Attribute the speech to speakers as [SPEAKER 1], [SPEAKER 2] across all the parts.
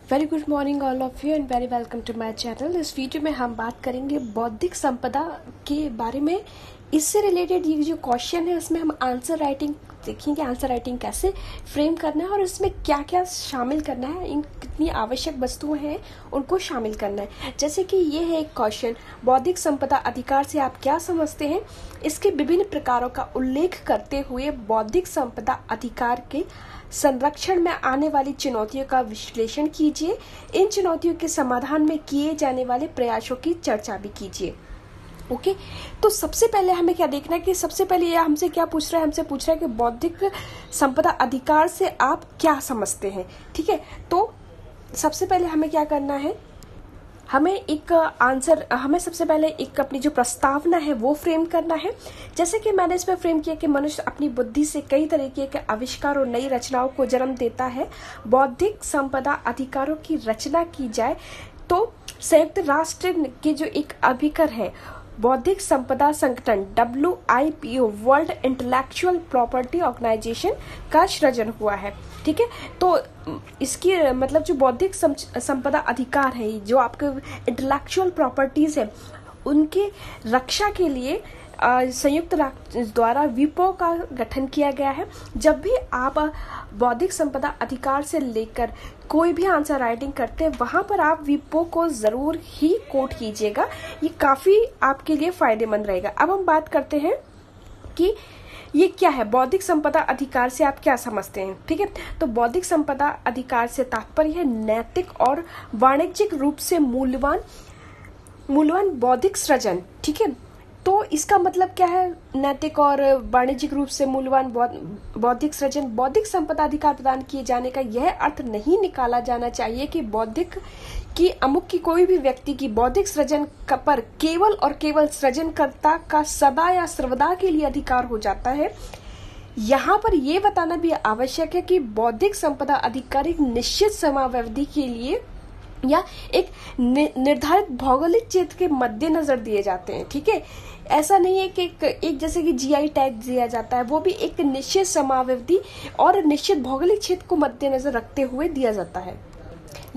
[SPEAKER 1] Very good morning all of you and very welcome to my channel. इस video में हम बात करेंगे बौद्धिक संपदा के बारे में। इससे रिलेटेड ये जो क्वेश्चन है उसमें हम आंसर राइटिंग देखेंगे, आंसर राइटिंग कैसे फ्रेम करना है और इसमें क्या क्या शामिल करना है, इन कितनी आवश्यक वस्तुएं हैं उनको शामिल करना है। जैसे कि ये है एक क्वेश्चन, बौद्धिक संपदा अधिकार से आप क्या समझते हैं। इसके विभिन्न प्रकारों का उल्लेख करते हुए बौद्धिक संपदा अधिकार के संरक्षण में आने वाली चुनौतियों का विश्लेषण कीजिए। इन चुनौतियों के समाधान में किए जाने वाले प्रयासों की चर्चा भी कीजिए। ओके, तो सबसे पहले हमें क्या देखना है कि सबसे पहले ये हमसे क्या पूछ रहा है, हमसे पूछ रहा है कि बौद्धिक संपदा अधिकार से आप क्या समझते हैं। ठीक है, तो सबसे पहले हमें क्या करना है, हमें सबसे पहले एक अपनी जो प्रस्तावना है वो फ्रेम करना है। जैसे कि मैंने इसमें फ्रेम किया कि मनुष्य अपनी बुद्धि से कई तरीके के आविष्कार और नई रचनाओं को जन्म देता है। बौद्धिक संपदा अधिकारों की रचना की जाए तो संयुक्त राष्ट्र के जो एक अभिकर है बौद्धिक संपदा संगठन WIPO World Intellectual Property Organization का सृजन हुआ है। ठीक है, तो इसकी मतलब जो बौद्धिक संपदा अधिकार है, जो आपके इंटेलेक्चुअल प्रॉपर्टीज है, उनके रक्षा के लिए संयुक्त राष्ट्र द्वारा विपो का गठन किया गया है। जब भी आप बौद्धिक संपदा अधिकार से लेकर कोई भी आंसर राइटिंग करते हैं वहां पर आप विपो को जरूर ही कोट कीजिएगा, ये काफी आपके लिए फायदेमंद रहेगा। अब हम बात करते हैं कि ये क्या है, बौद्धिक संपदा अधिकार से आप क्या समझते हैं। ठीक है, तो बौद्धिक संपदा अधिकार से तात्पर्य है नैतिक और वाणिज्यिक रूप से मूल्यवान बौद्धिक सृजन। ठीक है, तो इसका मतलब क्या है, नैतिक और वाणिज्यिक रूप से मूल्यवान बौद्धिक सृजन। बौद्धिक संपदा अधिकार प्रदान किए जाने का यह अर्थ नहीं निकाला जाना चाहिए कि बौद्धिक की अमुक की कोई भी व्यक्ति की बौद्धिक सृजन पर केवल और केवल सृजनकर्ता का सदा या सर्वदा के लिए अधिकार हो जाता है। यहाँ पर यह बताना भी आवश्यक है कि बौद्धिक संपदा अधिकार एक निश्चित समयावधि के लिए या एक निर्धारित भौगोलिक क्षेत्र के मद्देनजर दिए जाते हैं। ठीक है, ऐसा नहीं है कि एक जैसे कि GI टैग दिया जाता है, वो भी एक निश्चित समयावधि और निश्चित भौगोलिक क्षेत्र को मद्देनजर रखते हुए दिया जाता है।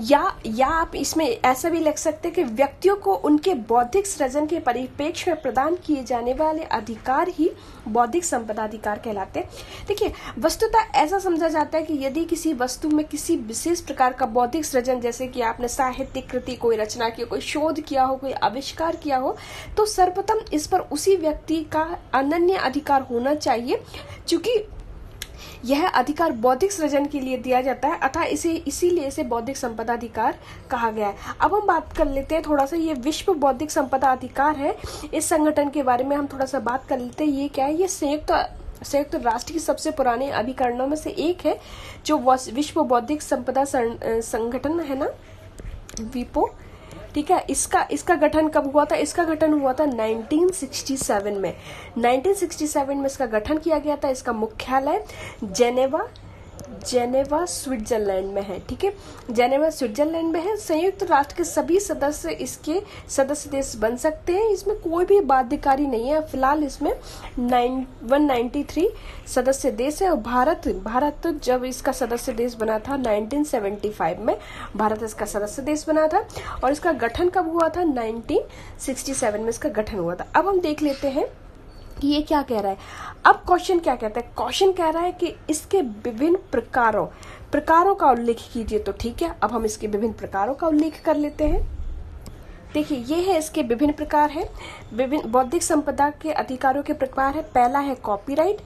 [SPEAKER 1] या आप इसमें ऐसा भी लिख सकते हैं कि व्यक्तियों को उनके बौद्धिक सृजन के परिप्रेक्ष्य में प्रदान किए जाने वाले अधिकार ही बौद्धिक संपदा अधिकार कहलाते हैं। देखिए, वस्तुतः ऐसा समझा जाता है कि यदि किसी वस्तु में किसी विशेष प्रकार का बौद्धिक सृजन, जैसे कि आपने साहित्यिक कृति, कोई रचना की, कोई शोध किया हो, कोई आविष्कार किया हो, तो सर्वप्रथम इस पर उसी व्यक्ति का अनन्य अधिकार होना चाहिए, क्योंकि यह अधिकार बौद्धिक सृजन के लिए दिया जाता है, अतः इसीलिए इसे बौद्धिक संपदा अधिकार कहा गया है। अब हम बात कर लेते हैं थोड़ा सा, ये विश्व बौद्धिक संपदा अधिकार है, इस संगठन के बारे में हम थोड़ा सा बात कर लेते हैं। ये क्या है, ये संयुक्त राष्ट्र की सबसे पुराने अभिकरणों में से एक है, जो विश्व बौद्धिक संपदा संगठन है ना, विपो। ठीक है, इसका गठन कब हुआ था, इसका गठन हुआ था 1967 में। 1967 में इसका गठन किया गया था। इसका मुख्यालय जेनेवा स्विट्जरलैंड में है। ठीक है, जेनेवा स्विट्जरलैंड में है। संयुक्त राष्ट्र के सभी सदस्य इसके सदस्य देश बन सकते हैं, इसमें कोई भी बाध्यकारी नहीं है। फिलहाल इसमें 193 सदस्य देश है और भारत जब इसका सदस्य देश बना था 1975 में भारत इसका सदस्य देश बना था, और इसका गठन कब हुआ था, 1967 में इसका गठन हुआ था। अब हम देख लेते हैं कि ये क्या कह रहा है। अब क्वेश्चन क्या कहता है, क्वेश्चन कह रहा है कि इसके विभिन्न प्रकारों का उल्लेख कीजिए। तो ठीक है, अब हम इसके विभिन्न प्रकारों का उल्लेख कर लेते हैं। देखिए, ये है इसके विभिन्न प्रकार है, विभिन्न बौद्धिक संपदा के अधिकारों के प्रकार है। पहला है कॉपीराइट,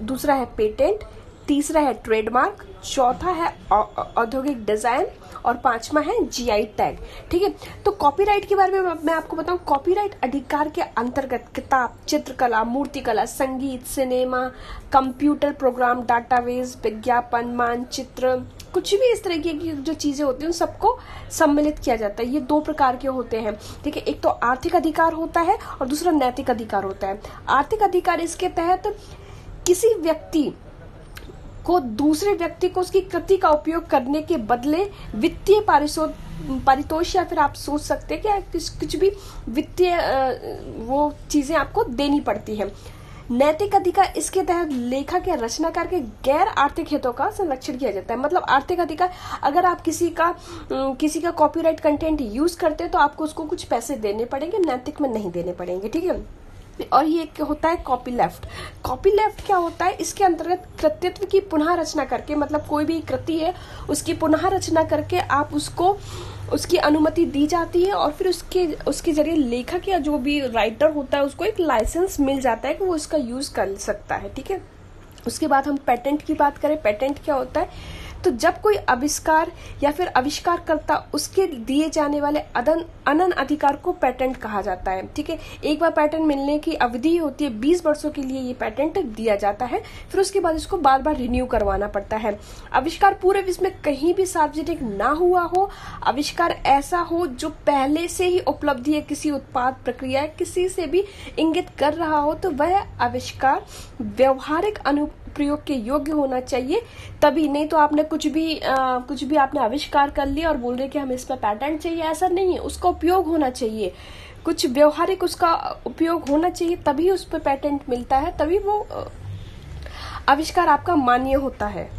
[SPEAKER 1] दूसरा है पेटेंट, तीसरा है ट्रेडमार्क, चौथा है औद्योगिक डिजाइन और पांचवा है GI टैग। ठीक है, तो कॉपीराइट के बारे में मैं आपको बताऊं, कॉपीराइट अधिकार के अंतर्गत किताब, चित्रकला, मूर्तिकला, संगीत, सिनेमा, कंप्यूटर प्रोग्राम, डाटाबेस, विज्ञापन, मानचित्र, कुछ भी इस तरह की जो चीजें होती हैं उन सबको सम्मिलित किया जाता है। ये दो प्रकार के होते हैं। ठीक है, एक तो आर्थिक अधिकार होता है और दूसरा नैतिक अधिकार होता है। आर्थिक अधिकार, इसके तहत किसी व्यक्ति को दूसरे व्यक्ति को उसकी कृति का उपयोग करने के बदले वित्तीय पारितोष, या फिर आप सोच सकते हैं कि कुछ भी वित्तीय वो चीजें आपको देनी पड़ती है। नैतिक अधिकार इसके तहत लेखक या रचनाकार के गैर आर्थिक हितों का संरक्षण किया जाता है। मतलब आर्थिक अधिकार, अगर आप किसी का कॉपीराइट कंटेंट यूज करते हैं तो आपको उसको कुछ पैसे देने पड़ेंगे, नैतिक में नहीं देने पड़ेंगे, ठीक है। और ये होता है कॉपी लेफ्ट। कॉपी लेफ्ट क्या होता है? इसके अंतर्गत कृतित्व की पुनः रचना करके, मतलब कोई भी कृति है उसकी पुनः रचना करके आप उसकी अनुमति दी जाती है और फिर उसके जरिए लेखक या जो भी राइटर होता है उसको एक लाइसेंस मिल जाता है कि वो इसका यूज कर सकता है, ठीक है। उसके बाद हम पेटेंट की बात करें। पेटेंट क्या होता है? तो जब कोई आविष्कार या फिर आविष्कारकर्ता उसके दिए जाने वाले अनंत अधिकार को पेटेंट कहा जाता है, ठीक है। एक बार पेटेंट मिलने की अवधि होती है 20 वर्षों के लिए ये पेटेंट दिया जाता है, फिर उसके बाद इसको बार बार रिन्यू करवाना पड़ता है। आविष्कार पूरे विश्व में कहीं भी सार्वजनिक ना हुआ हो, आविष्कार ऐसा हो जो पहले से ही उपलब्धि है किसी उत्पाद प्रक्रिया किसी से भी इंगित कर रहा हो, तो वह आविष्कार व्यवहारिक अनुप्रयोग के योग्य होना चाहिए। तभी, नहीं तो आपने कुछ भी आपने आविष्कार कर लिया और बोल रहे कि हमें इस पर पेटेंट चाहिए, ऐसा नहीं है। उसका उपयोग होना चाहिए, कुछ व्यवहारिक उसका उपयोग होना चाहिए, तभी उस पर पेटेंट मिलता है, तभी वो आविष्कार आपका मान्य होता है।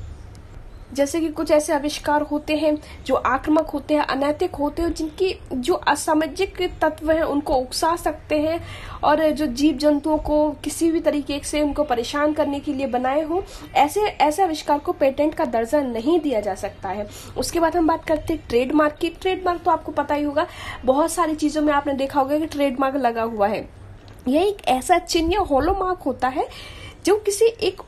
[SPEAKER 1] जैसे कि कुछ ऐसे आविष्कार होते हैं जो आक्रामक होते हैं, अनैतिक होते हैं, जिनकी जो असामाजिक तत्व हैं उनको उकसा सकते हैं और जो जीव जंतुओं को किसी भी तरीके से उनको परेशान करने के लिए बनाए हों, ऐसे आविष्कार को पेटेंट का दर्जा नहीं दिया जा सकता है। उसके बाद हम बात करते हैं ट्रेडमार्क की। ट्रेडमार्क तो आपको पता ही होगा, बहुत सारी चीजों में आपने देखा होगा कि ट्रेडमार्क लगा हुआ है। यह एक ऐसा चिन्ह या हॉलोमार्क होता है जो किसी एक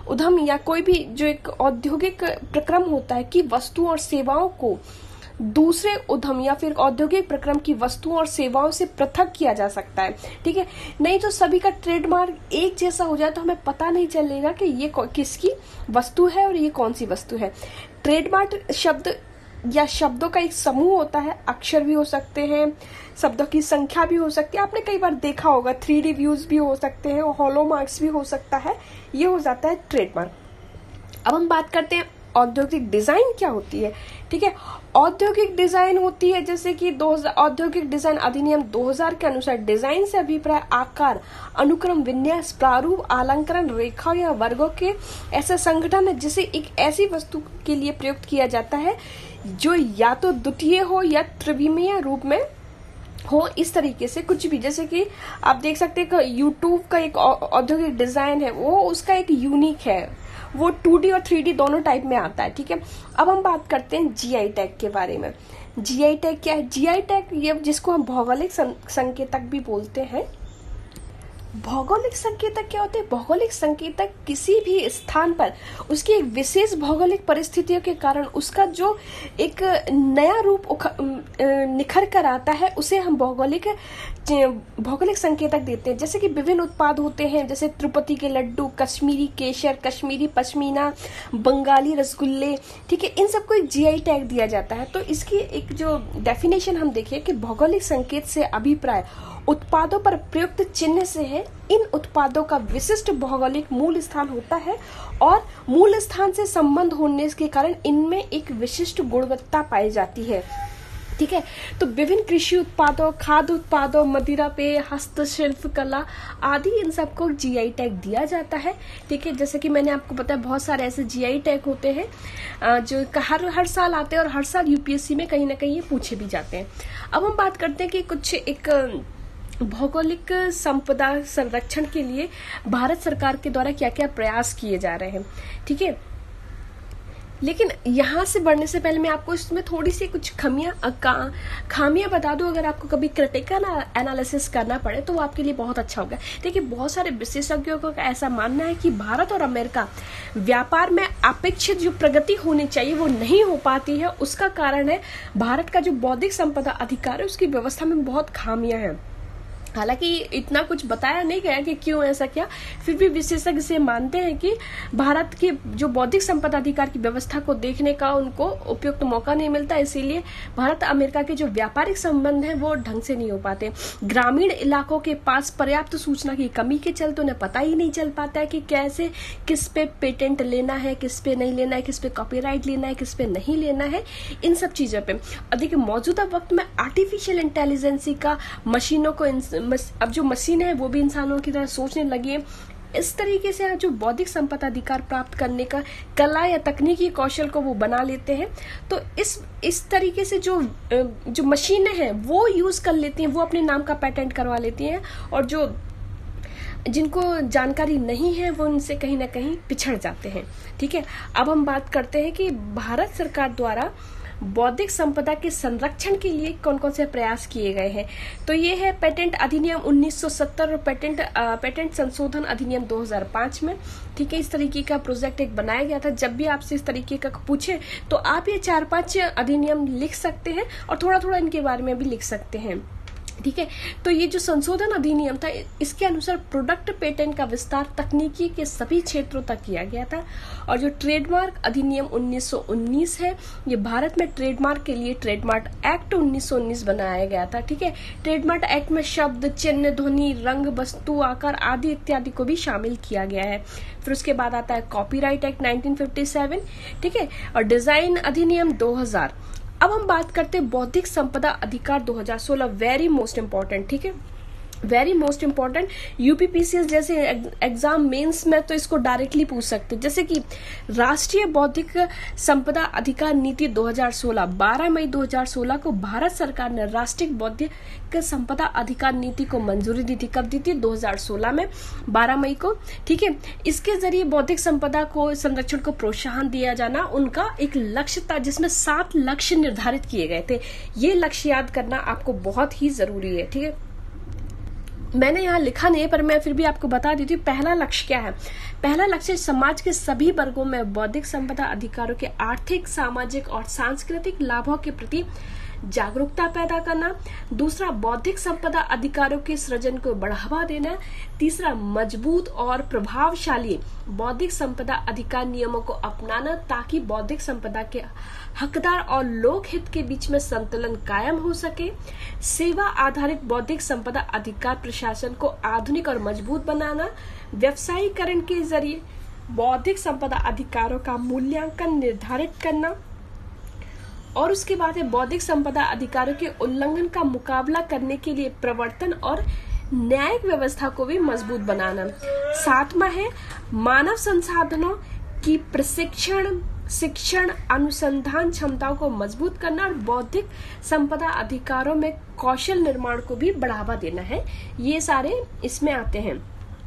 [SPEAKER 1] उद्यम या कोई भी जो एक औद्योगिक प्रक्रम होता है कि वस्तुओं और सेवाओं को दूसरे उद्यम या फिर औद्योगिक प्रक्रम की वस्तुओं और सेवाओं से पृथक किया जा सकता है, ठीक है। नहीं तो सभी का ट्रेडमार्क एक जैसा हो जाए तो हमें पता नहीं चलेगा कि ये किसकी वस्तु है और ये कौन सी वस्तु है। ट्रेडमार्क शब्द या शब्दों का एक समूह होता है, अक्षर भी हो सकते हैं, शब्दों की संख्या भी हो सकती है। आपने कई बार देखा होगा 3D व्यूज भी हो सकते हैं, हॉलो मार्क्स भी हो सकता है, ये हो जाता है ट्रेडमार्क। अब हम बात करते हैं औद्योगिक डिजाइन क्या होती है, ठीक है। औद्योगिक डिजाइन होती है जैसे कि औद्योगिक डिजाइन अधिनियम 2000 के अनुसार डिजाइन से अभिप्राय आकार, अनुक्रम, विन्यास, प्रारूप, अलंकरण, रेखा या वर्गों के ऐसा संगठन है जिसे एक ऐसी वस्तु के लिए प्रयुक्त किया जाता है जो या तो द्वितीय हो या त्रिविमीय रूप में हो। इस तरीके से कुछ भी, जैसे कि आप देख सकते हैं कि यूट्यूब का एक औद्योगिक डिजाइन है, वो उसका एक यूनिक है, वो 2D और 3D दोनों टाइप में आता है, ठीक है। अब हम बात करते हैं जीआई टैग के बारे में। जीआई टैग क्या है? जीआई टैग ये जिसको हम भौगोलिक संकेतक भी बोलते हैं। भौगोलिक संकेतक क्या होते हैं? भौगोलिक संकेतक किसी भी स्थान पर उसकी एक विशेष भौगोलिक परिस्थितियों के कारण उसका जो एक नया रूप निखर कर आता है, उसे हम भौगोलिक संकेतक देते हैं। जैसे कि विभिन्न उत्पाद होते हैं, जैसे तिरुपति के लड्डू, कश्मीरी केसर, कश्मीरी पश्मीना, बंगाली रसगुल्ले, ठीक है, इन सबको एक जीआई टैग दिया जाता है। तो इसकी एक जो डेफिनेशन हम देखें कि भौगोलिक संकेत से अभिप्राय उत्पादों पर प्रयुक्त चिन्ह से है। इन उत्पादों का विशिष्ट भौगोलिक मूल स्थान होता है और मूल स्थान से संबंध होने के कारण इनमें एक विशिष्ट गुणवत्ता पाई जाती है, ठीक है। तो विभिन्न कृषि उत्पादों, खाद्य उत्पादों, मदिरा पेय, हस्तशिल्प कला आदि, इन सबको जीआई टैग दिया जाता है, ठीक है। जैसे कि मैंने आपको बताया बहुत सारे ऐसे जीआई टैग होते हैं जो हर साल आते हैं और हर साल यूपीएससी में कहीं ना कहीं ये पूछे भी जाते हैं। अब हम बात करते हैं कि कुछ एक भौगोलिक संपदा संरक्षण के लिए भारत सरकार के द्वारा क्या क्या प्रयास किए जा रहे हैं, ठीक है। लेकिन यहाँ से बढ़ने से पहले मैं आपको इसमें थोड़ी सी कुछ खामियां बता दूं। अगर आपको कभी क्रिटिकल एनालिसिस करना पड़े तो वो आपके लिए बहुत अच्छा होगा। देखिए, बहुत सारे विशेषज्ञों का ऐसा मानना है कि भारत और अमेरिका व्यापार में अपेक्षित जो प्रगति होनी चाहिए वो नहीं हो पाती है। उसका कारण है भारत का जो बौद्धिक संपदा अधिकार है उसकी व्यवस्था में बहुत खामियां हैं। हालांकि इतना कुछ बताया नहीं गया कि क्यों ऐसा किया, फिर भी विशेषज्ञ से मानते हैं कि भारत के जो बौद्धिक संपदा अधिकार की व्यवस्था को देखने का उनको उपयुक्त मौका नहीं मिलता, इसीलिए भारत अमेरिका के जो व्यापारिक संबंध है वो ढंग से नहीं हो पाते। ग्रामीण इलाकों के पास पर्याप्त सूचना की कमी के चलते उन्हें पता ही नहीं चल पाता है कि कैसे किस पे पेटेंट लेना है, किस पे नहीं लेना है, किस पे कॉपीराइट लेना है, किस पे नहीं लेना है, इन सब चीजों पे। देखिए, मौजूदा वक्त में आर्टिफिशियल इंटेलिजेंसी का अब जो मशीन है वो भी इंसानों की तरह सोचने लगी है। इस तरीके से जो बौद्धिक संपदा अधिकार प्राप्त करने का कला या तकनीकी कौशल को वो बना लेते हैं। तो इस तरीके से जो मशीनें हैं वो यूज कर लेती हैं, वो अपने नाम का पेटेंट करवा लेती हैं, और जो जिनको जानकारी नहीं है वो उनसे कहीं ना कहीं पिछड़ जाते हैं। ठीक है, अब हम बात करते हैं कि भारत सरकार द्वारा बौद्धिक संपदा के संरक्षण के लिए कौन कौन से प्रयास किए गए हैं। तो ये है पेटेंट अधिनियम 1970 और पेटेंट संशोधन अधिनियम 2005 में। ठीक है, इस तरीके का प्रोजेक्ट एक बनाया गया था। जब भी आपसे इस तरीके का पूछे तो आप ये 4-5 अधिनियम लिख सकते हैं और थोड़ा थोड़ा इनके बारे में भी लिख सकते हैं। ठीक है, तो ये जो संशोधन अधिनियम था, इसके अनुसार प्रोडक्ट पेटेंट का विस्तार तकनीकी के सभी क्षेत्रों तक किया गया था। और जो ट्रेडमार्क अधिनियम 1919 है, ये भारत में ट्रेडमार्क के लिए ट्रेडमार्क एक्ट 1919 बनाया गया था। ठीक है, ट्रेडमार्क एक्ट में शब्द, चिन्ह, ध्वनि, रंग, वस्तु, आकार आदि इत्यादि को भी शामिल किया गया है। फिर उसके बाद आता है कॉपीराइट एक्ट 1957। ठीक है, और डिजाइन अधिनियम 2000। अब हम बात करते हैं बौद्धिक संपदा अधिकार 2016, वेरी मोस्ट इंपॉर्टेंट। ठीक है, वेरी मोस्ट इंपॉर्टेंट। यूपीपीसीएस जैसे एग्जाम मेंस में तो इसको डायरेक्टली पूछ सकते हैं, जैसे कि राष्ट्रीय बौद्धिक संपदा अधिकार नीति 2016, 12 मई 2016 को भारत सरकार ने राष्ट्रीय बौद्धिक संपदा अधिकार नीति को मंजूरी दी थी। कब दी थी? 2016 में, 12 मई को। ठीक है, इसके जरिए बौद्धिक संपदा को संरक्षण को प्रोत्साहन दिया जाना उनका एक लक्ष्य था, जिसमें 7 लक्ष्य निर्धारित किए गए थे। ये लक्ष्य याद करना आपको बहुत ही जरूरी है। ठीक है, मैंने यहाँ लिखा नहीं पर मैं फिर भी आपको बता देती हूँ। पहला लक्ष्य क्या है? पहला लक्ष्य समाज के सभी वर्गों में बौद्धिक संपदा अधिकारों के आर्थिक, सामाजिक और सांस्कृतिक लाभों के प्रति जागरूकता पैदा करना। दूसरा, बौद्धिक संपदा अधिकारों के सृजन को बढ़ावा देना। तीसरा, मजबूत और प्रभावशाली बौद्धिक संपदा अधिकार नियमों को अपनाना, ताकि बौद्धिक संपदा के हकदार और लोक हित के बीच में संतुलन कायम हो सके। सेवा आधारित बौद्धिक संपदा अधिकार प्रशासन को आधुनिक और मजबूत बनाना। व्यवसायीकरण के जरिए बौद्धिक संपदा अधिकारों का मूल्यांकन निर्धारित करना। और उसके बाद है बौद्धिक संपदा अधिकारों के उल्लंघन का मुकाबला करने के लिए प्रवर्तन और न्यायिक व्यवस्था को भी मजबूत बनाना। 7वां है मानव संसाधनों की प्रशिक्षण, शिक्षण, अनुसंधान क्षमताओं को मजबूत करना और बौद्धिक संपदा अधिकारों में कौशल निर्माण को भी बढ़ावा देना है। ये सारे इसमें आते हैं।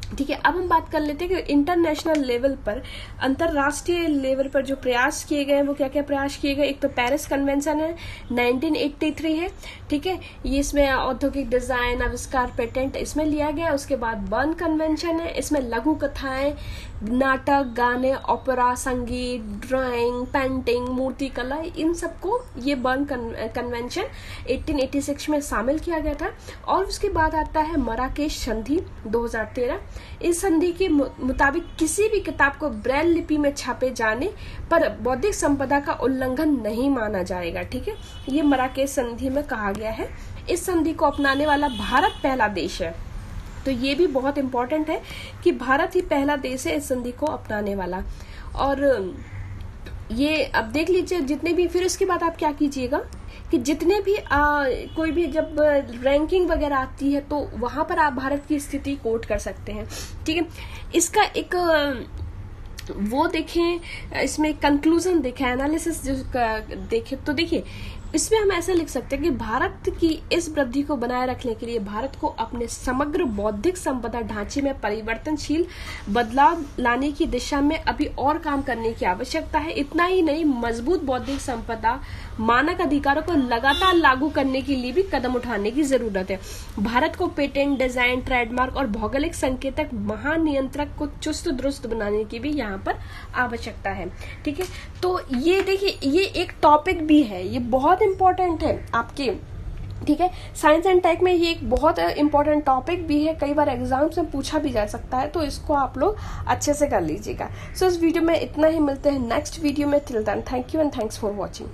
[SPEAKER 1] ठीक है, अब हम बात कर लेते हैं कि इंटरनेशनल लेवल पर, अंतरराष्ट्रीय लेवल पर जो प्रयास किए गए हैं वो क्या क्या प्रयास किए गए। एक तो पेरिस कन्वेंशन है 1983 है। ठीक है, ये इसमें औद्योगिक डिजाइन, आविष्कार, पेटेंट इसमें लिया गया। उसके बाद बर्न कन्वेंशन है, इसमें लघु कथाएं, नाटक, गाने, ओपेरा, संगीत, ड्राइंग, पेंटिंग, मूर्ति कला, इन सबको ये बर्न कन्वेंशन 1886 में शामिल किया गया था। और उसके बाद आता है मराकेश संधि 2013। इस संधि के मुताबिक किसी भी किताब को ब्रेल लिपि में छापे जाने पर बौद्धिक संपदा का उल्लंघन नहीं माना जाएगा। ठीक है, ये मराकेश संधि में कहा गया है। इस संधि को अपनाने वाला भारत पहला देश है। तो ये भी बहुत इंपॉर्टेंट है कि भारत ही पहला देश है इस संधि को अपनाने वाला। और ये अब देख लीजिए जितने भी, फिर उसके बाद आप क्या कीजिएगा कि जितने भी कोई भी जब रैंकिंग वगैरह आती है तो वहां पर आप भारत की स्थिति कोट कर सकते हैं। ठीक है, इसका एक वो देखें, इसमें कंक्लूजन देखें, एनालिसिस जो देखें तो देखिए इसमें हम ऐसा लिख सकते हैं कि भारत की इस वृद्धि को बनाए रखने के लिए भारत को अपने समग्र बौद्धिक संपदा ढांचे में परिवर्तनशील बदलाव लाने की दिशा में अभी और काम करने की आवश्यकता है। इतना ही नहीं, मजबूत बौद्धिक संपदा मानक अधिकारों को लगातार लागू करने के लिए भी कदम उठाने की जरूरत है। भारत को पेटेंट, डिजाइन, ट्रेडमार्क और भौगोलिक संकेतक महानियंत्रक को चुस्त दुरुस्त बनाने की भी यहाँ पर आवश्यकता है। ठीक है, तो ये देखिए ये एक टॉपिक भी है, ये बहुत इंपॉर्टेंट है आपके। ठीक है, साइंस एंड टेक में ये एक बहुत इंपॉर्टेंट टॉपिक भी है, कई बार एग्जाम्स में पूछा भी जा सकता है, तो इसको आप लोग अच्छे से कर लीजिएगा। सो इस वीडियो में इतना ही, मिलते हैं नेक्स्ट वीडियो में। Till then thank you and thanks for watching.